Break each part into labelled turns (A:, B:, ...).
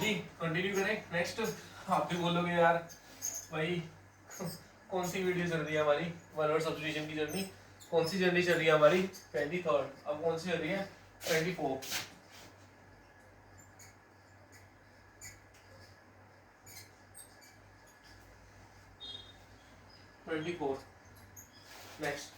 A: जी continue करें next. आप भी बोलोगे यार भाई कौन सी वीडियो चल रही है हमारी वन वर्ड सब्स्टिट्यूशन की जर्नी, कौन सी जर्नी चल रही है हमारी 23rd, अब कौन सी चल रही है 24। 24 next.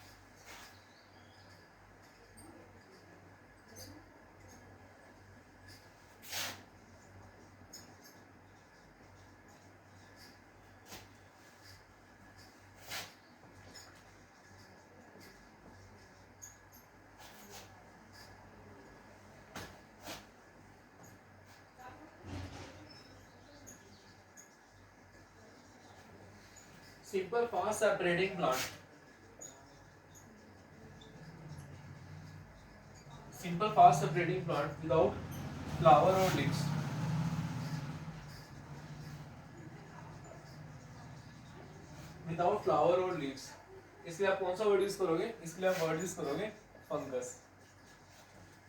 A: Simple fast separating plant, simple fast separating plant without flower और लीव्स, विदाउट फ्लावर और लीव्स। इसलिए आप कौन सा वर्ड यूज करोगे, इसके लिए आप वर्ड यूज करोगे फंगस,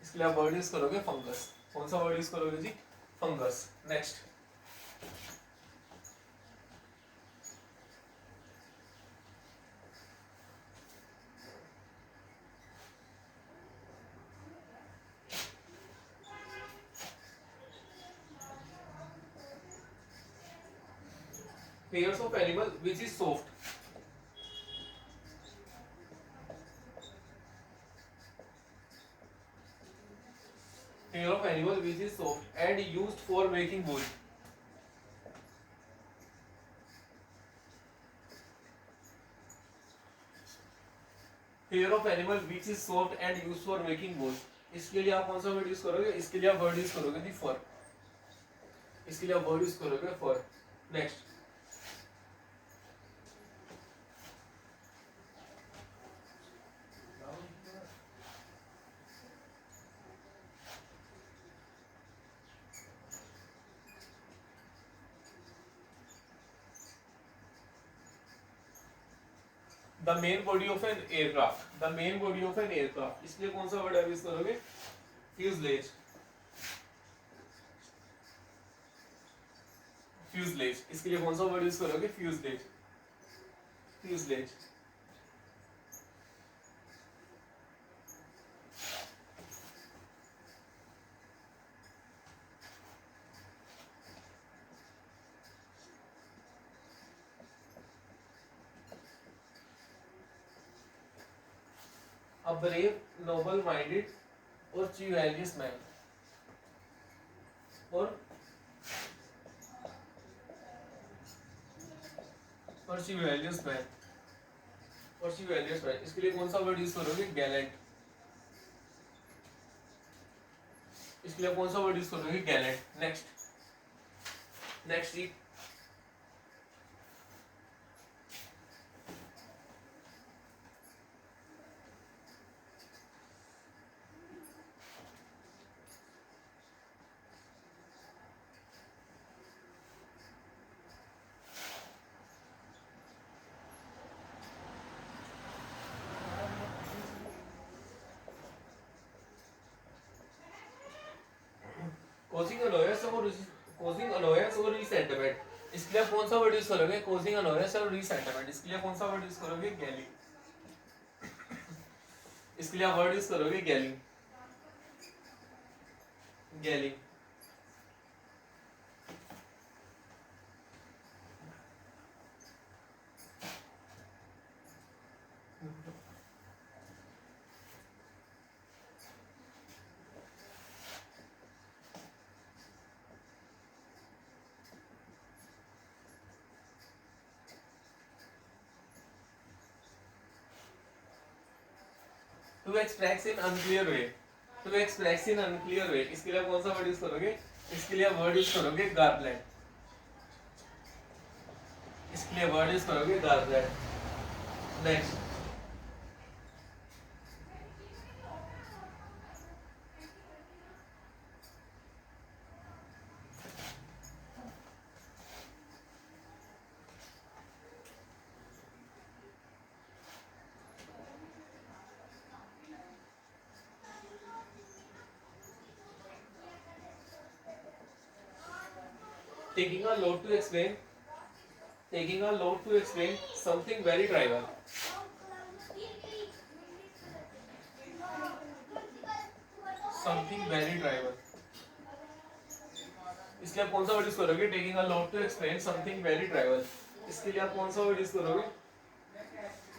A: इसके लिए आप वर्ड यूज करोगे फंगस। कौन सा वर्ड यूज करोगे जी, fungus. Next. Pairs of animal which is soft, pair of animal which is soft and used for making wool, pair of animal which is soft and used for making wool। इसके लिए आप कौन सा word use करोगे, इसके लिए आप word use करोगे दी फर, इसके लिए आप वर्ड यूज करोगे fur. Next. The main body of an aircraft, the main body of an aircraft, इसलिए कौन सा वर्ड यूज करोगे, फ्यूजलेज, फ्यूजलेज। इसके लिए कौन सा वर्ड यूज करोगे, fuselage, fuselage. A brave, noble-minded और chivalrous man, और chivalrous man, और chivalrous man। इसके लिए कौन सा वर्ड यूज करोगे, गैलेंट, इसके लिए कौन सा वर्ड यूज करोगे, गैलेंट। नेक्स्ट। नेक्स्ट जी। causing annoyance और resentment, इसके लिए कौन सा वर्ड यूज करोगे, causing annoyance और resentment। इसके लिए कौन सा वर्ड यूज करोगे, गैलिंग, इसके लिए आप वर्ड यूज करोगे galling, galling. To express in unclear way, to express in unclear way, इसके लिए कौन सा वर्ड यूज करोगे, इसके लिए वर्ड यूज करोगे गार्बलेट, इसके लिए वर्ड यूज करोगे गार्बलेट। Next. taking a load to explain something very trivial. Something very trivial. इसलिए आप कौन सा वर्ड यूज करोगे? Taking a load to explain something very trivial. इसके लिए आप कौन सा वर्ड यूज करोगे?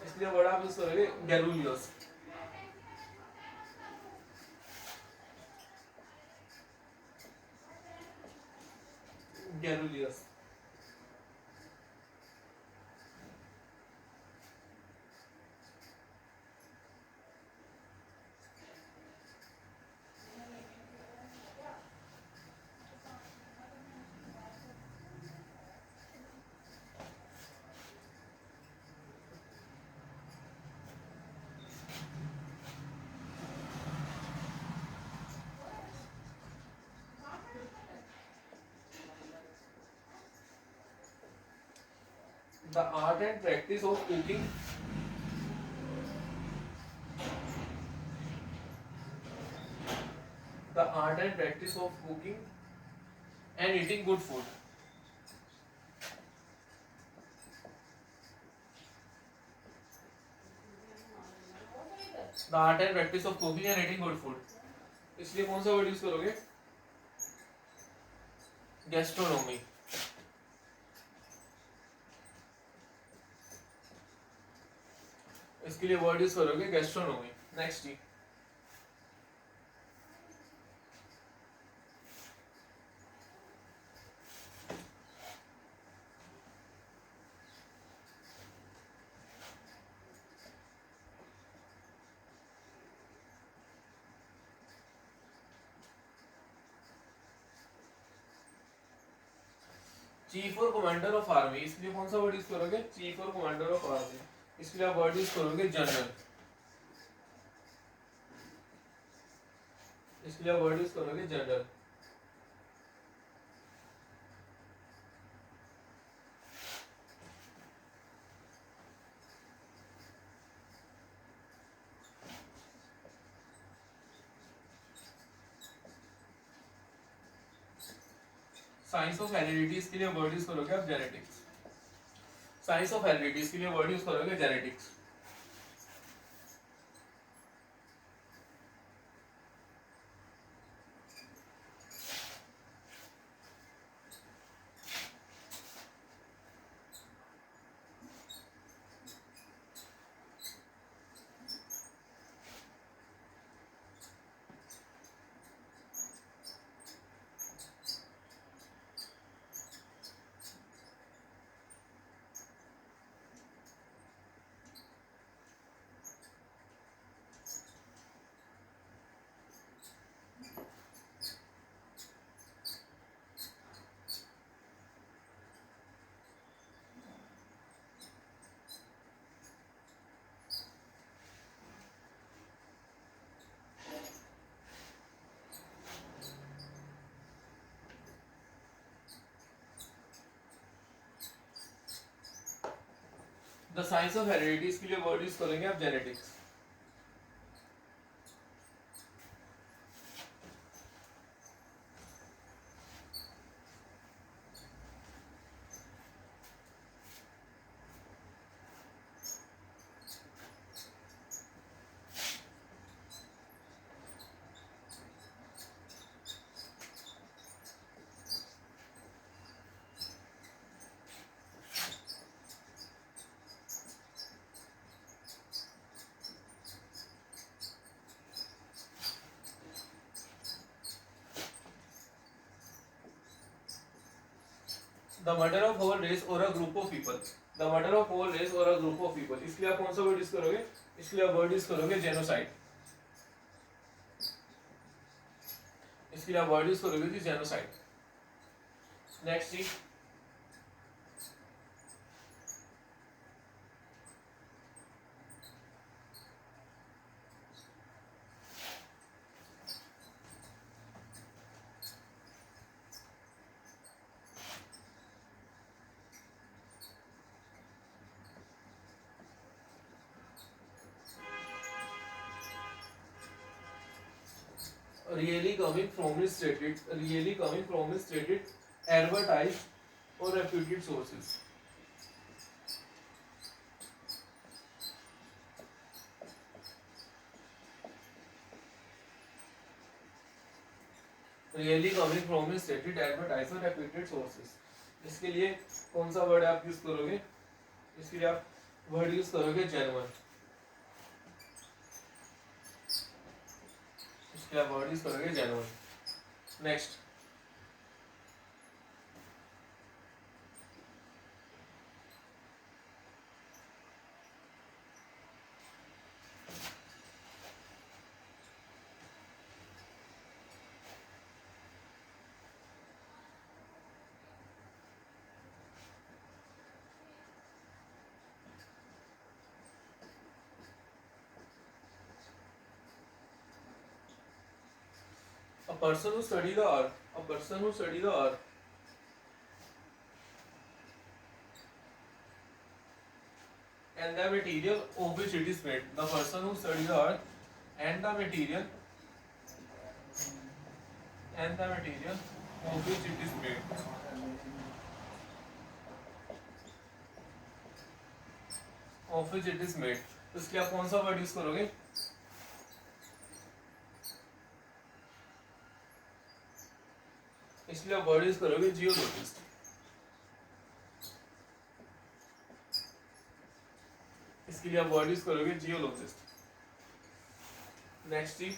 A: इसलिए वर्ड आप यूज करोगे गैरुलियोस. गैरुलियोस. The art and practice of cooking. The art and practice of cooking and eating good food. The art and practice of cooking and eating good food. इसलिए कौन सा वर्ड यूज करोगे? Gastronomy. इसके लिए word use करोगे gastronomy. Next जी. Chief और commander of army. इसलिए कौन सा वर्ड यूज करोगे? चीफ और कमांडर ऑफ आर्मी. इसलिए आप वर्ड यूज करोगे जनरल. इसलिए आप वर्ड यूज करोगे जनरल. Science of heredity. इसके लिए वर्ड यूज करोगे आप जेनेटिक्स. Science of heredity. इसके लिए वर्ड यूज करोगे genetics. The science of heredity. इसके लिए वर्ड यूज करेंगे आप genetics. The murder of whole race or a group of people. The murder of whole race or a group of people. इसके लिए आप कौन सा वर्ड यूज करोगे? इसके लिए आप वर्ड यूज करोगे जेनोसाइड. इसके लिए आप वर्ड यूज करोगे जेनोसाइड. नेक्स्ट जी. Really coming from is stated advertise or reputed sources. Really coming from stated advertise or reputed sources. इसके लिए कौन सा वर्ड आप यूज करोगे? इसके लिए आप वर्ड यूज करोगे जेन्युइन। इसके लिए आप वर्ड यूज करोगे genuine. Next, a person who study the earth, a person who study the earth and the material of which it is made. The person who study the earth and the material of which it is made. Of which it is made. तो इसके लिए आप कौन सा word use करोगे? इसलिए आप word use करोगे जियोलॉजिस्ट। इसके लिए आप वर्ड यूज करोगे जियोलॉजिस्ट। नेक्स्ट जी,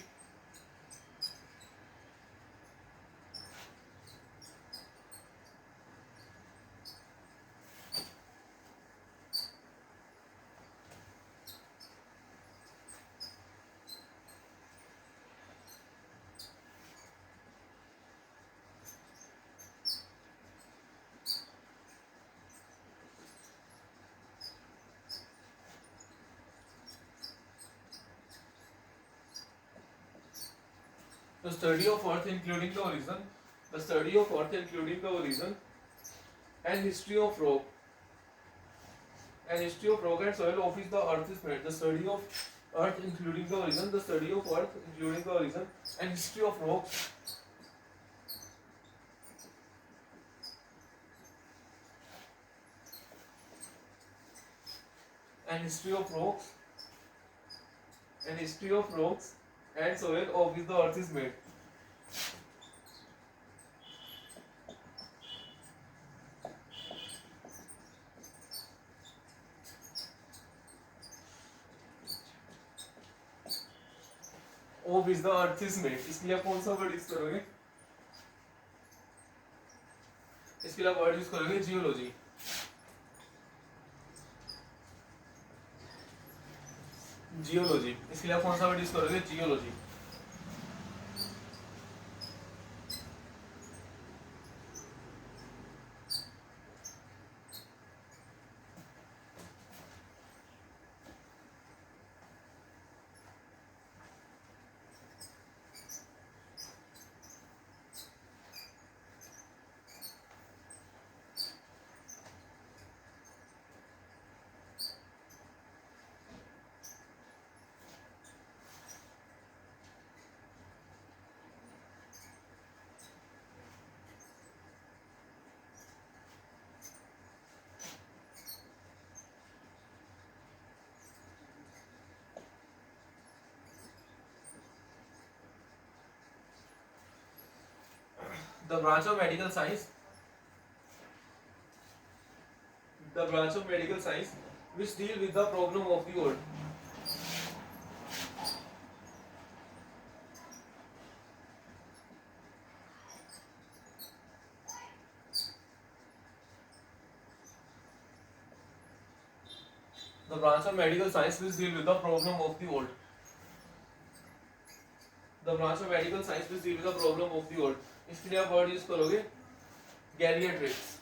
A: the study of earth including the origin, the study of earth including the origin and history of rock and soil of which the earth is made. The study of earth including the origin, the study of earth including the origin and history of rocks and soil of which the earth is made. Of which the earth is made. इसके लिए आप कौन सा word use करोगे? इसके लिए आप word use करोगे जियोलॉजी। जियोलॉजी, इसके लिए आप कौन सा वर्ड यूज करोगे? Geology. The branch of medical science which deal with the problem of the world. The branch of medical science which deal with the problem of the world. The branch of medical science which deal with the problem of the world. इसके लिए आप word use करोगे गैरिएट्रिक्स।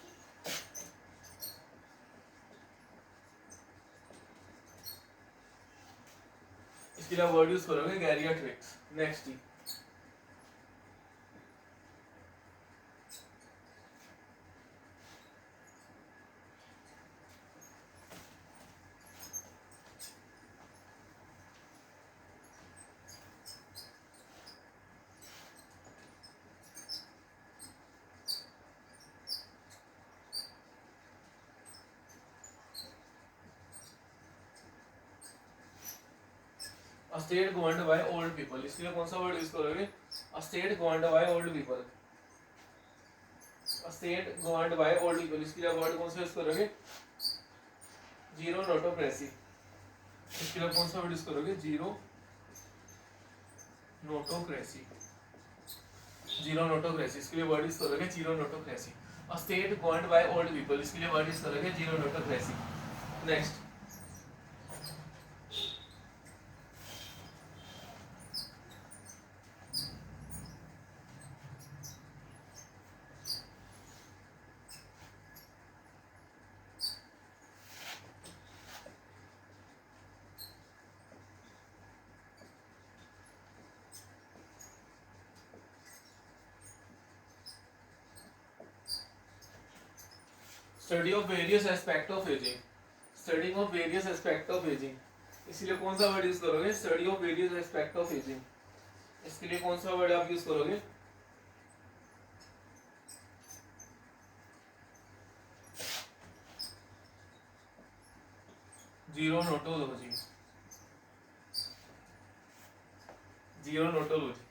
A: इसके लिए आप word use करोगे geriatrics. Next जी, state governed by old people, इसके लिए कौन सा वर्ड यूज करोगे? A state governed by old people, a state governed by old people, इसके लिए वर्ड कौन सा यूज करोगे? जीरो नोटोक्रेसी, इसके लिए कौन सा वर्ड यूज करोगे? जीरो नोटोक्रेसी, जीरो नोटोक्रेसी, इसके लिए वर्ड यूज करोगे gerontocracy. A state governed by old people, इसके लिए वर्ड यूज करोगे gerontocracy. Next, study of various aspect of ageing, study of various aspect of ageing, इसलिए कौन सा word use करोगे? Study of various aspect of ageing, इसके लिए कौन सा वर्ड आप यूज करोगे? Gerontology, gerontology.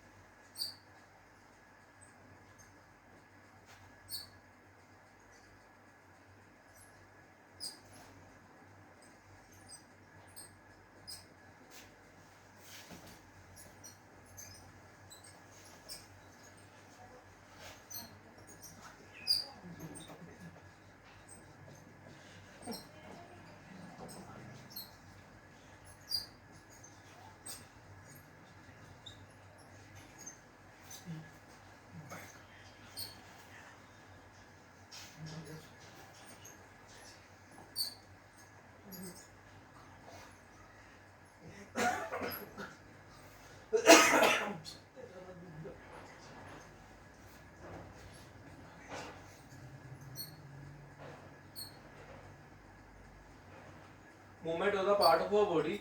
A: Movement of the part of our body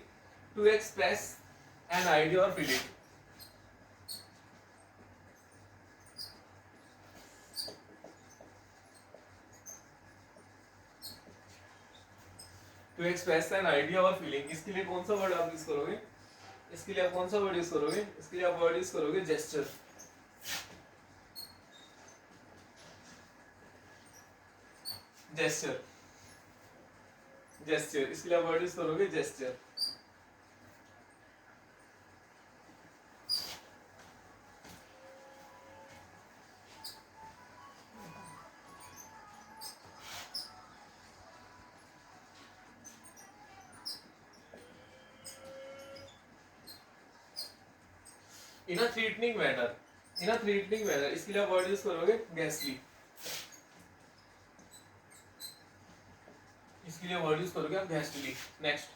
A: to express an idea or feeling. To express an idea or feeling, इसके लिए कौन सा वर्ड आप यूज करोगे? इसके लिए आप कौन सा वर्ड यूज करोगे? इसके लिए आप वर्ड यूज करोगे जेस्चर, जेस्चर, जेस्चर, इसके लिए आप वर्ड यूज करोगे जेस्चर। इन अ थ्रेटनिंग मैनर, इन अ थ्रेटनिंग मैनर, इसके लिए आप वर्ड यूज करोगे गैसली, इसके लिए वर्ड यूज करोगे आप गैसली। Next,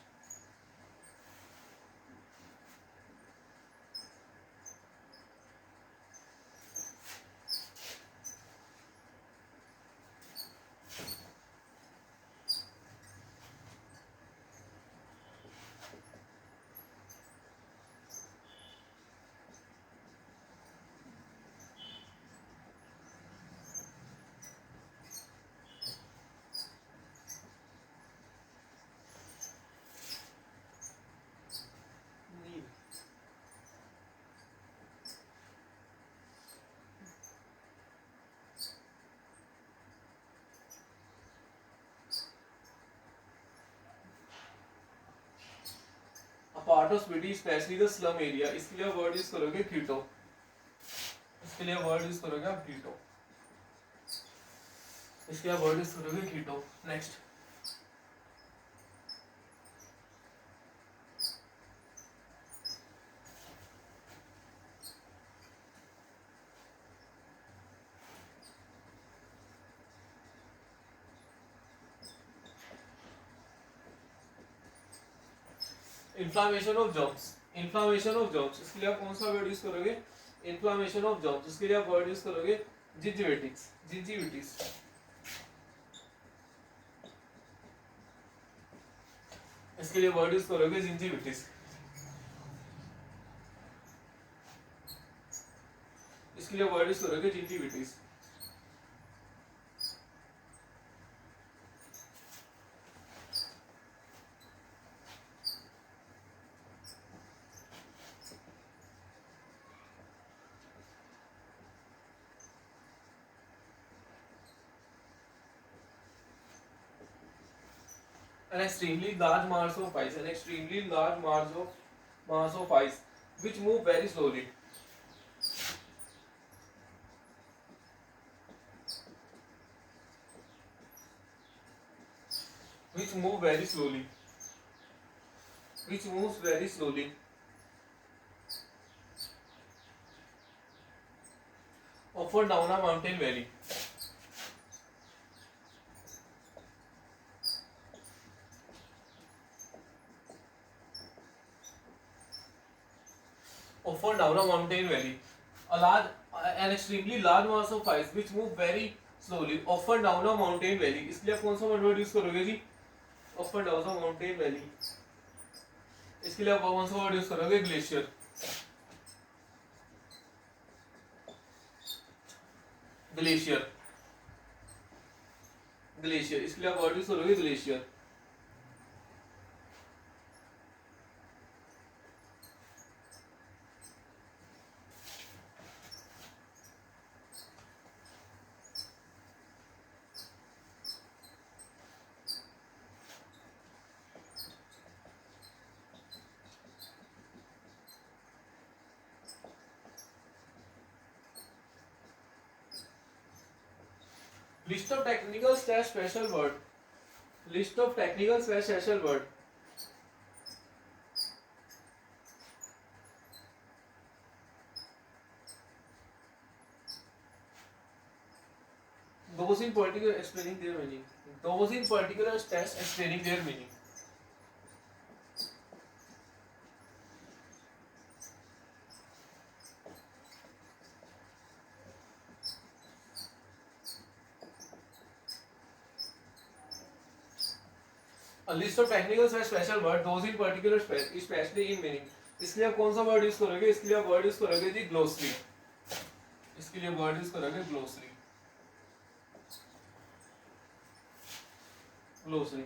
A: part of city specially the slum area, इसके लिए वर्ड यूज करोगे कीटो, इसके लिए वर्ड यूज करोगे आप कीटो, इसके लिए वर्ड यूज करोगे ghetto. Next, inflammation of germs, inflammation of germs, इसके लिए आप कौन सा वर्ड यूज करोगे? इन्फ्लामेशन ऑफ जर्म्स, इसके लिए आप वर्ड यूज करोगे जिंजिविटिस, जिंजिविटिस, इसके लिए वर्ड यूज करोगे जिंजिविटिस, इसके लिए वर्ड यूज करोगे जिंजिविटिस। an extremely large mass of ice, an extremely large mass of ice which move very slowly, which move very slowly, which moves very slowly, often down a mountain valley, often down a mountain valley. A large, an extremely large mass of ice which move very slowly, often down a mountain valley. इसके लिए आप कौन सा word use करोगे जी? Often down a mountain valley. इसके लिए आप कौन सा वर्ड यूज करोगे? ग्लेशियर. ग्लेशियर. ग्लेशियर. इसके लिए आप वर्ड यूज करोगे glacier. List of technical slash special word. List of technical slash special word. Those in particular explaining their meaning. Those in particular slash explaining their meaning. A list of technical slash special word. Those in particular especially in meaning. इसके लिए आप कौन सा word use करोगे? इसके लिए आप word use करोगे जी ग्लोसरी. इसके लिए वर्ड यूज करोगे glossary. Glossary.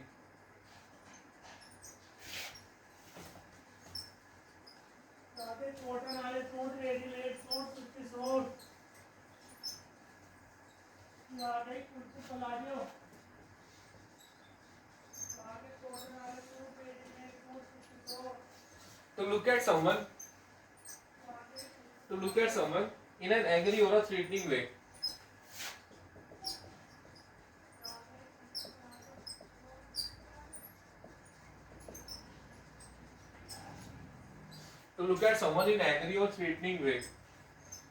A: To look at someone, to look at someone in an angry or a threatening way. To look at someone in angry or threatening way.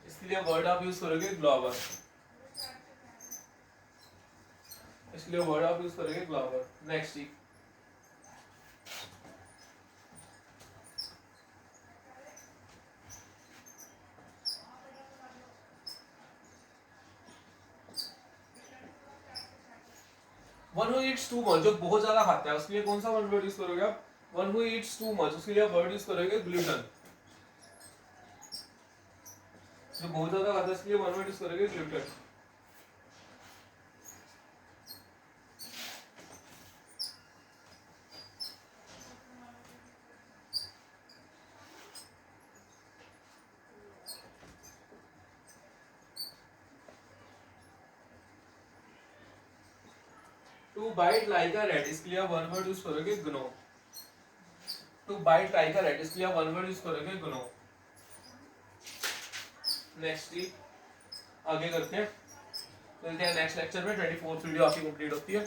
A: इसके लिए word आप use करोगे Glover. इसके लिए word आप use करोगे glover. Next. One who eats too much, जो बहुत ज्यादा खाता है, उसके लिए कौन सा वर्ड यूज करोगे आप? One who eats too much, उसके लिए आप वर्ड यूज करोगे ग्लूटन. जो बहुत ज्यादा खाता है उसके लिए वन वर्ड यूज करोगे glutton. To bite like a rat, इसके लिए आप वन वर्ड यूज करोगे gnaw. To bite like a rat, इसके लिए आप वन वर्ड यूज करोगे ग्नो. नेक्स्ट आगे करते हैं, मिलते हैं नेक्स्ट लेक्चर में. 24th वीडियो आपकी कंप्लीट होती है.